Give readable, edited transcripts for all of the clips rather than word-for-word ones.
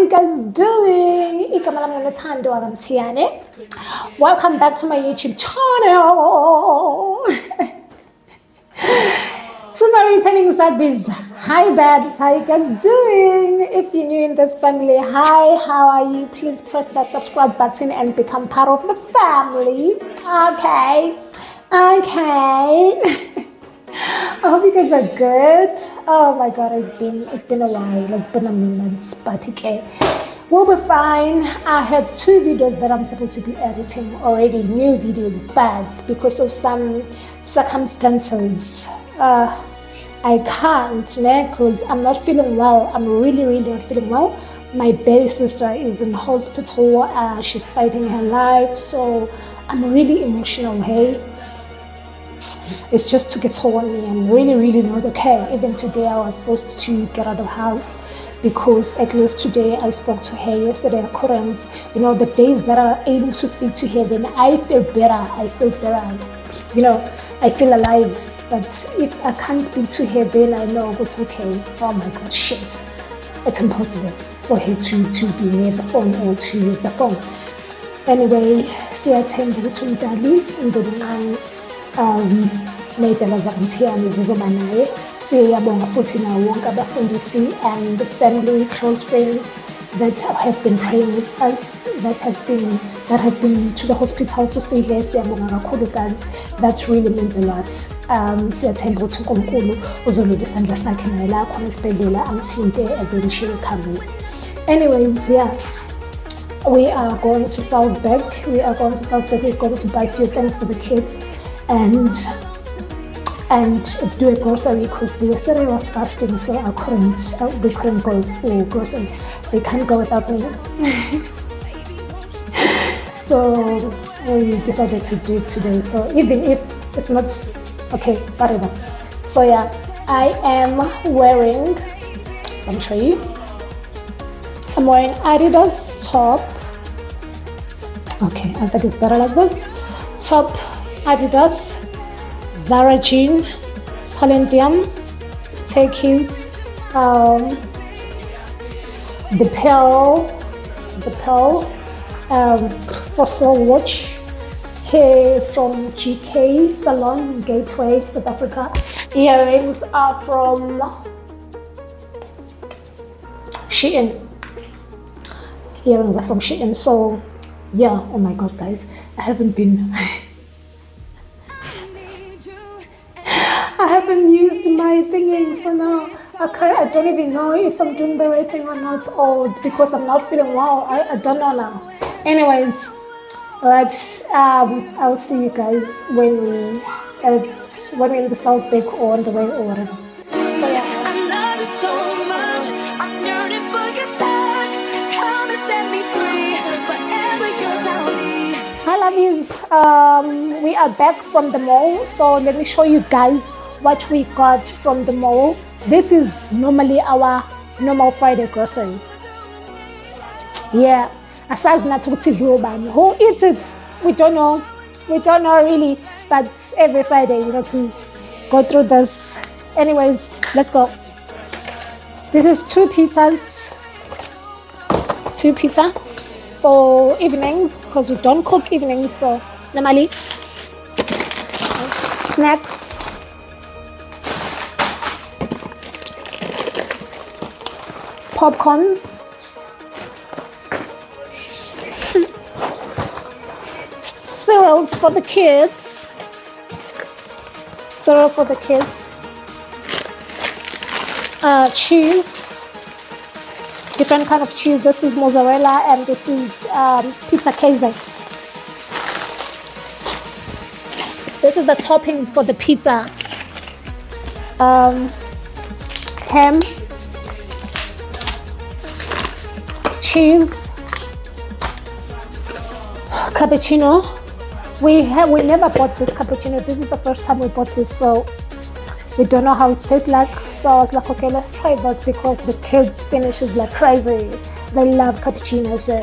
you guys doing? Welcome back to my YouTube channel. To my returning subbies, hi babs, how you guys doing? If you're new in this family, hi, how are you? Please press that subscribe button and become part of the family. Okay. I hope you guys are good. Oh my god, it's been a while. It's been a minute, but okay. We'll be fine. I have 2 videos that I'm supposed to be editing already, new videos, but because of some circumstances, I can't, because I'm not feeling well. I'm really not feeling well. My baby sister is in hospital. She's fighting her life, so I'm really emotional, hey? It's just took a toll on me. I'm really not okay. Even today I was forced to get out of the house because at least today I spoke to her. Yesterday I couldn't. The days that I'm able to speak to her, then I feel better. I feel alive. But if I can't speak to her, then I know it's okay. Oh my god, shit. It's impossible for her to be near the phone or to use the phone. Anyway, siyathemba ukuthi umdali indodana ney'dala zakantiyane zizoba naye. Siyabonga futhi nawo wonke abafundisi and the family, close friends that have been praying with us, that have been to the hospital to see her. Siyabonga kakhulu guys. That really means a lot. Siyathemba ukuthi uNkulunkulu uzolula isandla sakhe naye la khona esibhedlela amthinte and then she recovers. Anyways, yeah. We are going to Salzburg. We're going to buy a few things for the kids and do a grocery because yesterday I was fasting, so we couldn't go for grocery. They can't go without me. So we decided to do it today. So even if it's not okay, whatever. So yeah, I am wearing, let me show you. I'm wearing Adidas top. Okay, I think it's better like this. Top Adidas, Zara jean, Palladium, Takis, the Pearl, Fossil watch. Hair is from GK Salon, Gateway, South Africa. Earrings are from Shein. So yeah, oh my god guys, I haven't used my thinking, so now I don't even know if I'm doing the right thing or not, or it's because I'm not feeling well. I don't know now. Anyways, alright, I'll see you guys when we're in the Salzburg or on the way or whatever. So yeah. Hi lovies, we are back from the mall, so let me show you guys what we got from the mall. This is normally our normal Friday grocery. Yeah, aside not who eats it, we don't know really, but every Friday we got to go through this. Anyways, let's go. This is 2 pizza for evenings, because we don't cook evenings, so normally snacks, popcorns, cereals for the kids, cheese, different kind of cheese. This is mozzarella and this is pizza queso. This is the toppings for the pizza. Ham, cheese, cappuccino. We never bought this cappuccino. This is the first time we bought this, so we don't know how it tastes like. So I was like, okay, let's try this because the kids finish it like crazy. They love cappuccino. So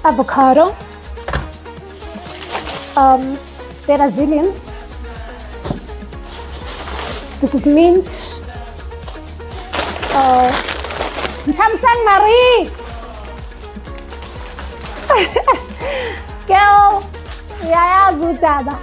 avocado, Brazilian. This is mint, Samsung Marie. Girl, yeah, Zudaba.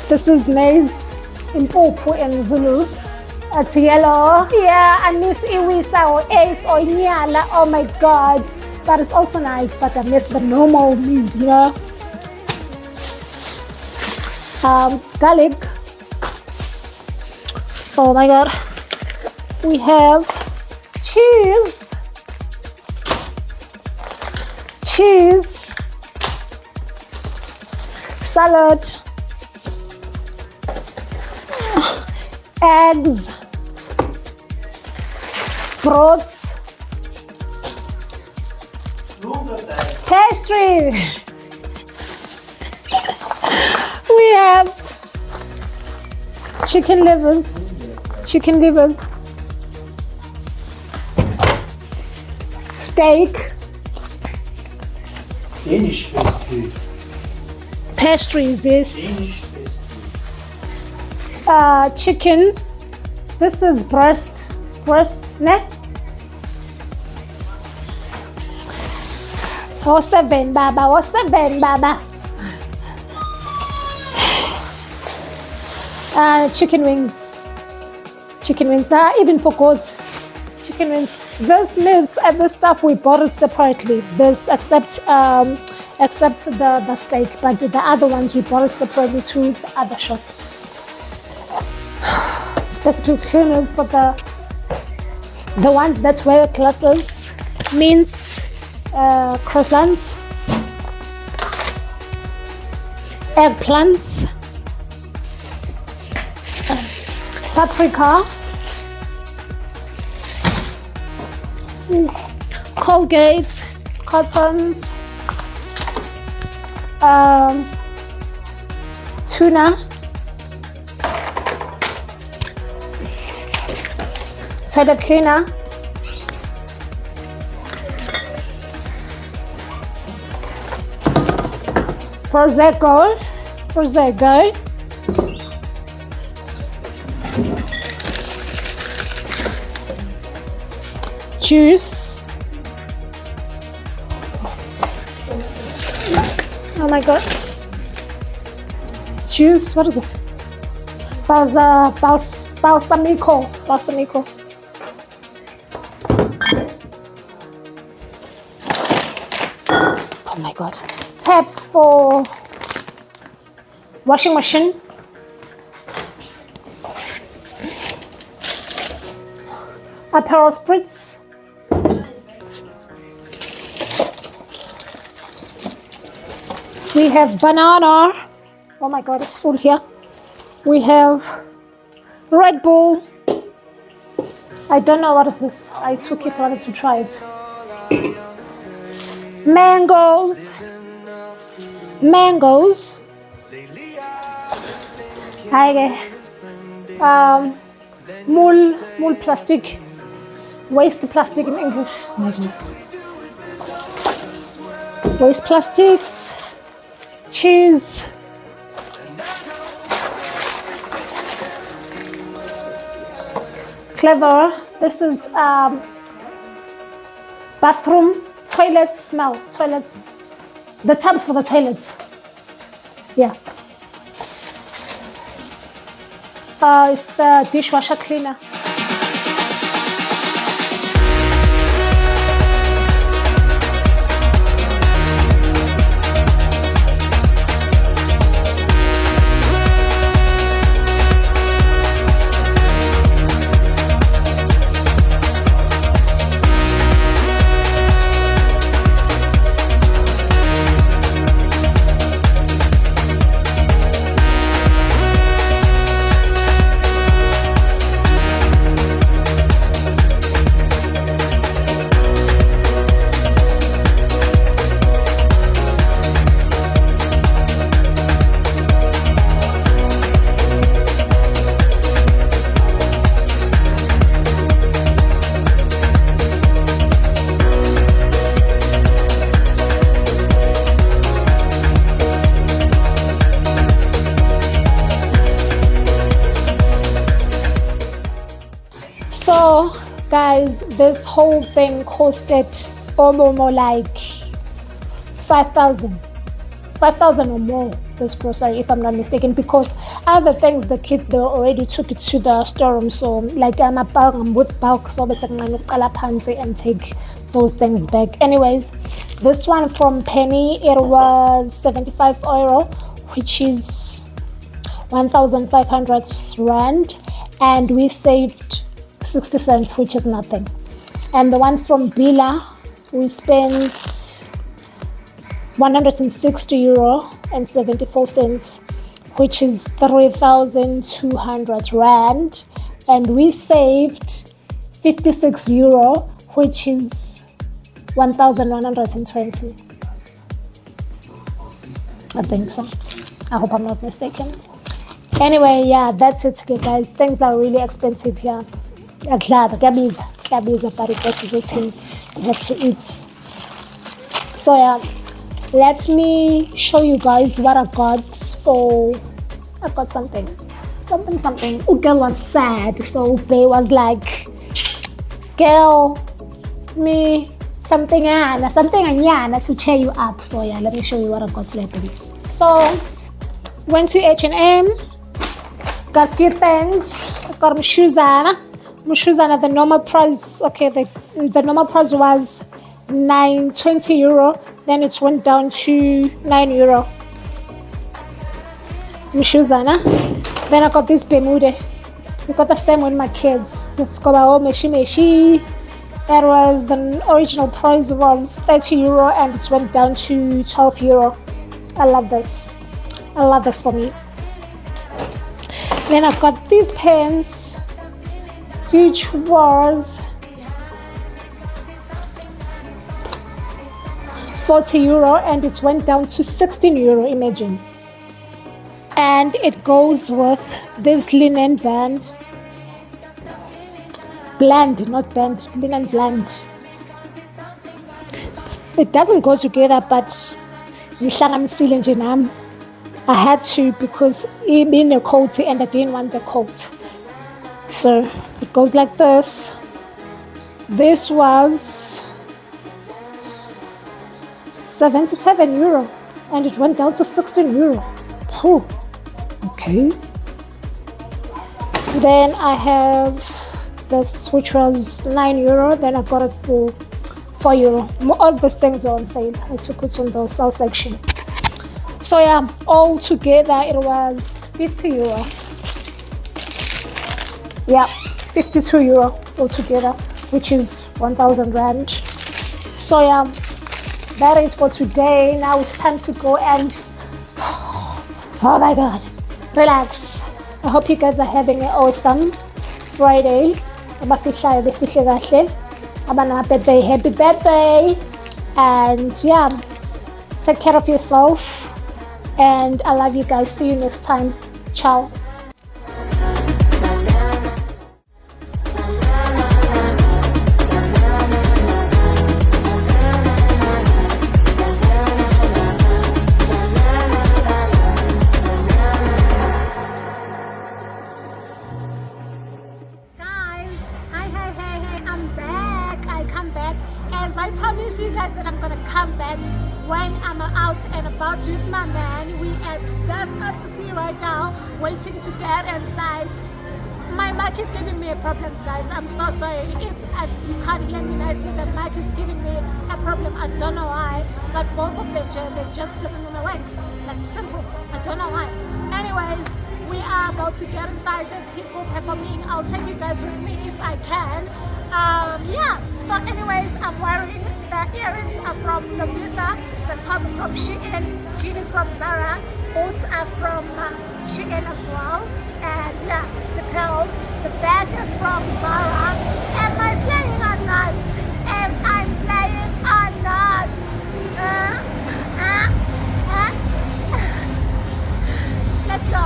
This is maize in Popo and Zulu. It's yellow. Yeah, I miss Iwisa or Ace or Nyala. Oh my god. That is also nice, but I miss the normal maize, you know. Garlic. Oh my god. We have cheese. Salad. Eggs. Fruits. Pastry. We have chicken livers. Steak. Danish pastry. Pastries, yes. Danish pastry. Chicken. This is breast, ne? Oh, seven, Baba. Chicken wings. Even for goats. Chicken wings. This meats and this stuff we bought it separately. This except the steak, but the other ones we bought it separately to the other shop. Specifically cleaners for the ones that wear glasses, mince, croissants, eggplants, paprika, Colgate, cottons, tuna, toilet cleaner, Prosecco, juice. Oh my god. Juice, what is this? Balsamico. Oh my god. Taps for washing machine. Aperol spritz. We have banana. Oh my god, it's full here. We have Red Bull. I don't know what is this. I took it, wanted to try it. Mangoes. Mul plastic. Waste plastic in English. Oh my god. Waste plastics. Cheese. Clever. This is bathroom, toilets, smell. Toilets. The tubs for the toilets. Yeah. It's the dishwasher cleaner. So, guys, this whole thing costed almost like 5,000. 5,000 or more, this grocery, if I'm not mistaken, because other things the kids, they already took it to the storeroom. So like I'm with bulk, so and take those things back. Anyways, this one from Penny, it was 75 euro, which is 1,500 rand, and we saved 60 cents, which is nothing. And the one from Bila, we spent 160 euro and 74 cents, which is 3,200 rand, and we saved 56 euro, which is 1,120. I think so. I hope I'm not mistaken. Anyway, yeah, that's it, guys. Things are really expensive here. But you have to eat. So yeah, let me show you guys what I got something. Girl was sad, so Bay was like, girl, me something to cheer you up. So yeah, let me show you what I got later. So went to H&M, got few things. I got my shoes on. The normal price, okay, the normal price was 920 euro, then it went down to 9 euro. Then I got this Bermuda. We got the same with my kids. It's called Meshi. That was, the original price was 30 euro and it went down to 12 euro. I love this for me. Then I got these pens, which was 40 euro and it went down to 16 euro, imagine. And it goes with this linen blend, not band, linen blend. It doesn't go together, but I had to because it being a coat and I didn't want the coat. So it goes like this. This was 77 euro and it went down to 16 euro. Oh, okay. Then I have this, which was 9 euro. Then I got it for 4 euro. All these things were on sale. I took it on the sale section. So yeah, all together it was 50 euro. Yeah, 52 euro altogether, which is 1,000 rand. So yeah, that is for today. Now it's time to go and, oh my God, relax. I hope you guys are having an awesome Friday. Happy birthday. And yeah, take care of yourself. And I love you guys. See you next time. Ciao. I promise you guys that I'm gonna come back when I'm out and about with my man. We at Just Us to See right now, waiting to get inside. My mic is giving me a problem, guys. I'm so sorry if you can't hear me nicely. The mic is giving me a problem. I don't know why, but both of them, they're just giving me away. Like simple. I don't know why. Anyways, we are about to get inside. There's people performing. I'll take you guys with me if I can. Yeah, so anyways, I'm wearing the earrings are from Lovisa, the top is from Shein, jeans is from Zara, boots are from Shein as well, and yeah, the bag is from Zara, and my slaying on nuts, and I'm slaying on nuts. Let's go.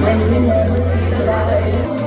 When you never see the light.